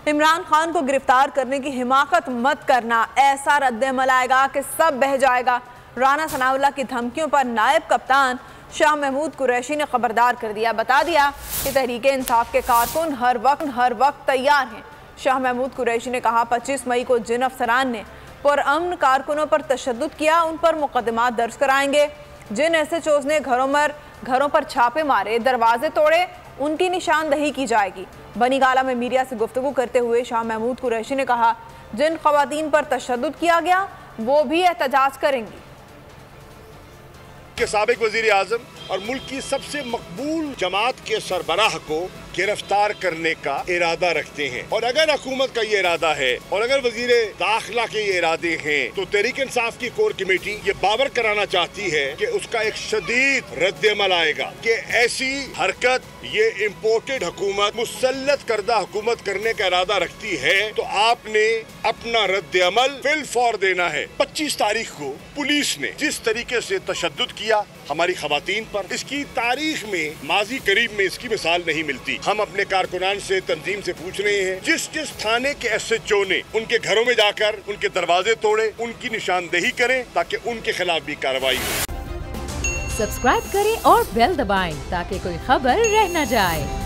इमरान खान को गिरफ्तार करने की हिमाकत मत करना, ऐसा रद्द-ए-अमल आएगा कि सब बह जाएगा। राना सनाउल्लाह की धमकियों पर नायब कप्तान शाह महमूद कुरैशी ने खबरदार कर दिया। बता दिया कि तहरीक इंसाफ के कारकुन हर वक्त तैयार हैं। शाह महमूद कुरैशी ने कहा, 25 मई को जिन अफसरान ने पुरअमन कारकुनों पर तशद्दुद किया उन पर मुकदमात दर्ज कराएंगे। जिन SHOs ने घरों पर छापे मारे, दरवाजे तोड़े, उनकी निशानदही की जाएगी। बनीगाला में मीडिया से गुफ्तगू करते हुए शाह महमूद कुरैशी ने कहा, जिन खवातीन पर तशद्दुद किया गया वो भी एहतजाज करेंगी। के साबिक वजीर आजम और मुल्क की सबसे मकबूल जमात के सरबराह को गिरफ्तार करने का इरादा रखते हैं। और अगर हुकूमत का ये इरादा है और अगर वजीर दाखिला के ये इरादे हैं तो तहरीक इंसाफ की कोर कमेटी ये बावर कराना चाहती है कि उसका एक शदीद रद्द-ए-अमल आएगा कि ऐसी हरकत ये इम्पोर्टेड हुकूमत, मुसल्लत करदा हुकूमत करने का इरादा रखती है तो आपने अपना रद्द-ए-अमल फिल फौर देना है। 25 तारीख को पुलिस ने जिस तरीके से तशद्दुद किया हमारी खवातीन पर, इसकी तारीख में माजी करीब में इसकी मिसाल नहीं मिलती। हम अपने कारकुनान से, तंजीम से पूछ रहे हैं, जिस थाने के SHO ने उनके घरों में जाकर उनके दरवाजे तोड़े, उनकी निशानदेही करें ताकि उनके खिलाफ भी कार्रवाई हो। सब्सक्राइब करें और बेल दबाएं ताकि कोई खबर रह न जाए।